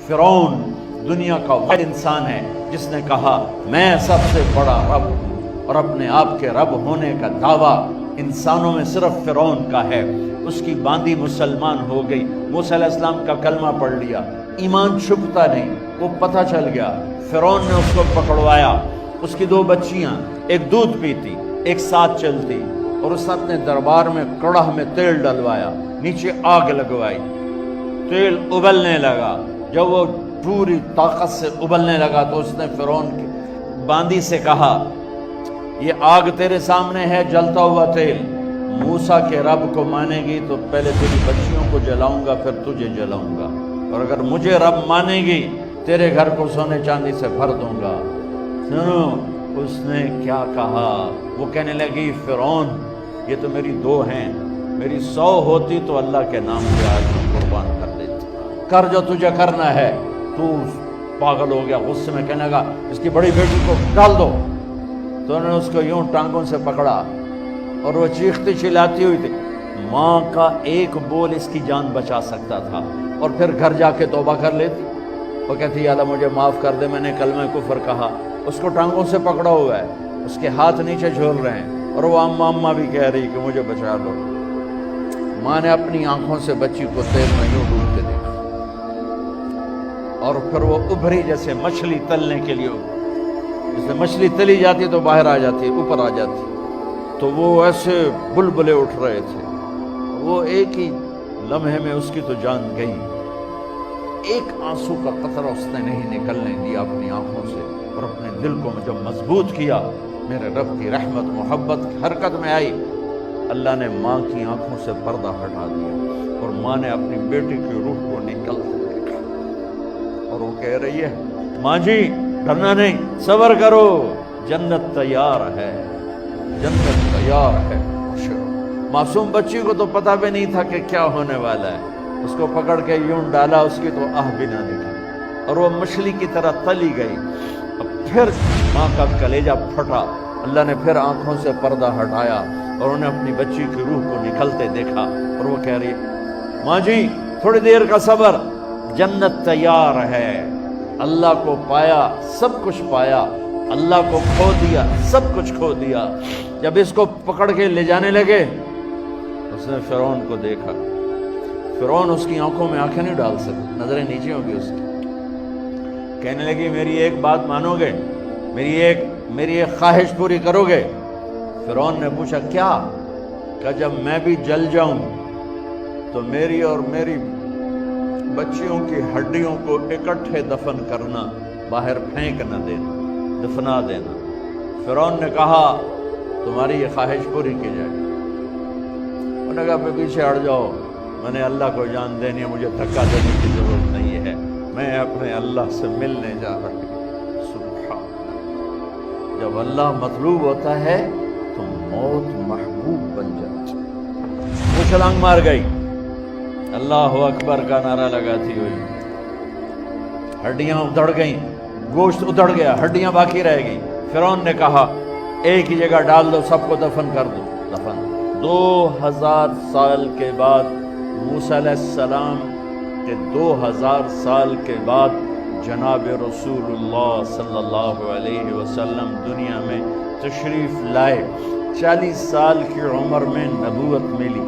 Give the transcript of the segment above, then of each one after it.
فرعون دنیا کا وہ انسان ہے جس نے کہا میں سب سے بڑا رب ہوں، اور اپنے آپ کے رب ہونے کا دعویٰ انسانوں میں صرف فرعون کا ہے۔ اس کی باندی مسلمان ہو گئی، موسیٰ علیہ السلام کا کلمہ پڑھ لیا، ایمان چھپتا نہیں، وہ پتہ چل گیا۔ فرعون نے اس کو پکڑوایا، اس کی 2 بچیاں، ایک دودھ پیتی ایک ساتھ چلتی، اور اس نے اپنے دربار میں کڑاہ میں تیل ڈلوایا، نیچے آگ لگوائی، تیل ابلنے لگا۔ جب وہ پوری طاقت سے ابلنے لگا تو اس نے فرعون کی باندی سے کہا یہ آگ تیرے سامنے ہے، جلتا ہوا تیل، موسیٰ کے رب کو مانے گی تو پہلے تیری بچیوں کو جلاؤں گا پھر تجھے جلاؤں گا، اور اگر مجھے رب مانے گی تیرے گھر کو سونے چاندی سے بھر دوں گا۔ سنو اس نے کیا کہا، وہ کہنے لگی فرعون یہ تو میری 2 ہیں، میری 100 ہوتی تو اللہ کے نام پہ آج میں قربان کر دیتی، کر جو تجھے کرنا ہے۔ تو پاگل ہو گیا، غصے میں کہنے لگا اس کی بڑی بیٹی کو ڈال دو۔ تو انہوں نے اس کو یوں ٹانگوں سے پکڑا اور وہ چیختی چلاتی ہوئی تھی۔ ماں کا ایک بول اس کی جان بچا سکتا تھا، اور پھر گھر جا کے توبہ کر لیتی۔ وہ کہتی یا اللہ مجھے معاف کر دے، میں نے کلمہ کفر کہا۔ اس کو ٹانگوں سے پکڑا ہوا ہے، اس کے ہاتھ نیچے جھول رہے ہیں، اور وہ اماں اماں بھی کہہ رہی کہ مجھے بچا لو۔ ماں نے اپنی آنکھوں سے بچی کو تیل میں یوں ڈوب کے دیکھا، اور پھر وہ ابھری جیسے مچھلی تلنے کے لیے، جیسے مچھلی تلی جاتی تو باہر آ جاتی، اوپر آ جاتی، تو وہ ایسے بلبلے اٹھ رہے تھے۔ وہ ایک ہی لمحے میں اس کی تو جان گئی، ایک آنسو کا قطرہ اس نے نہیں نکلنے دیا اپنی آنکھوں سے، اور اپنے دل کو جب مضبوط کیا، میرے رب کی رحمت محبت حرکت میں آئی۔ اللہ نے ماں کی آنکھوں سے پردہ ہٹا دیا، اور ماں نے اپنی بیٹی کی روح کو نکلتے دیکھا، اور وہ کہہ رہی ہے ماں جی ڈرنا نہیں، صبر کرو، جنت تیار ہے، جنت تیار ہے۔ معصوم بچی کو تو پتہ بھی نہیں تھا کہ کیا ہونے والا ہے، اس کو پکڑ کے یوں ڈالا، اس کی تو آہ بھی نہ نکلی، اور وہ مچھلی کی طرح تلی گئی۔ اب پھر ماں کا کلیجہ پھٹا، اللہ نے پھر آنکھوں سے پردہ ہٹایا، اور انہیں اپنی بچی کی روح کو نکلتے دیکھا، اور وہ کہہ رہی ماں جی تھوڑی دیر کا صبر، جنت تیار ہے۔ اللہ کو پایا سب کچھ پایا، اللہ کو کھو دیا سب کچھ کھو دیا۔ جب اس کو پکڑ کے لے جانے لگے، اس نے فرعون کو دیکھا۔ فرعون اس کی آنکھوں میں آنکھیں نہیں ڈال سکتا، نظریں نیچے ہوں گی اس کی۔ کہنے لگی میری ایک بات مانو گے، میری ایک خواہش پوری کرو گے؟ فرعون نے پوچھا کیا؟ کہ جب میں بھی جل جاؤں تو میری اور میری بچیوں کی ہڈیوں کو اکٹھے دفن کرنا، باہر پھینک نہ دینا، دفنا دینا۔ فرعون نے کہا تمہاری یہ خواہش پوری کی جائے۔ انہوں نے کہا پہ پیچھے ہٹ جاؤ، میں نے اللہ کو جان دینی ہے، مجھے دھکا دینے کی ضرورت نہیں ہے، میں اپنے اللہ سے ملنے جا رہی ہوں۔ سبحان اللہ، جب اللہ مطلوب ہوتا ہے تو موت محبوب بن جاتی۔ وہ چھلانگ مار گئی، اللہ اکبر کا نعرہ لگاتی ہوئی، ہڈیاں ادھڑ گئیں، گوشت ادھڑ گیا، ہڈیاں باقی رہ گئیں۔ فرعون نے کہا ایک ہی جگہ ڈال دو، سب کو دفن کر دو۔ دفن 2000 سال کے بعد موسیٰ علیہ السلام کے 2000 سال کے بعد جناب رسول اللہ صلی اللہ علیہ وسلم دنیا میں تشریف لائے۔ 40 سال کی عمر میں نبوت ملی،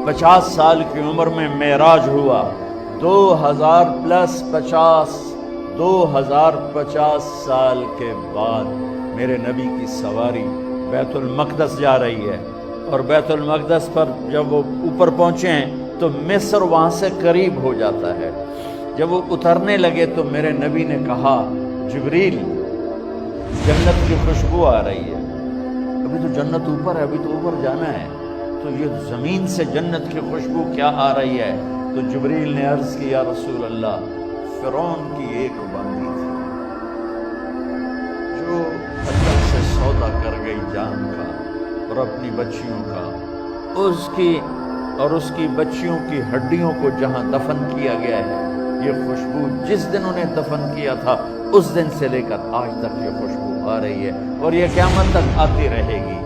50 سال کی عمر میں معراج ہوا، 2050 سال کے بعد میرے نبی کی سواری بیت المقدس جا رہی ہے، اور بیت المقدس پر جب وہ اوپر پہنچے ہیں تو مصر وہاں سے قریب ہو جاتا ہے۔ جب وہ اترنے لگے تو میرے نبی نے کہا جبریل جنت کی خوشبو آ رہی ہے، ابھی تو جنت اوپر ہے، ابھی تو اوپر جانا ہے، تو یہ زمین سے جنت کی خوشبو کیا آ رہی ہے؟ تو جبریل نے عرض کی یا رسول اللہ فرعون کی ایک باندی تھی جو اللہ سے سودا کر گئی جان کا اور اپنی بچیوں کا، اس کی بچیوں کی ہڈیوں کو جہاں دفن کیا گیا ہے، یہ خوشبو جس دن انہیں دفن کیا تھا اس دن سے لے کر آج تک یہ خوشبو آ رہی ہے، اور یہ قیامت تک آتی رہے گی۔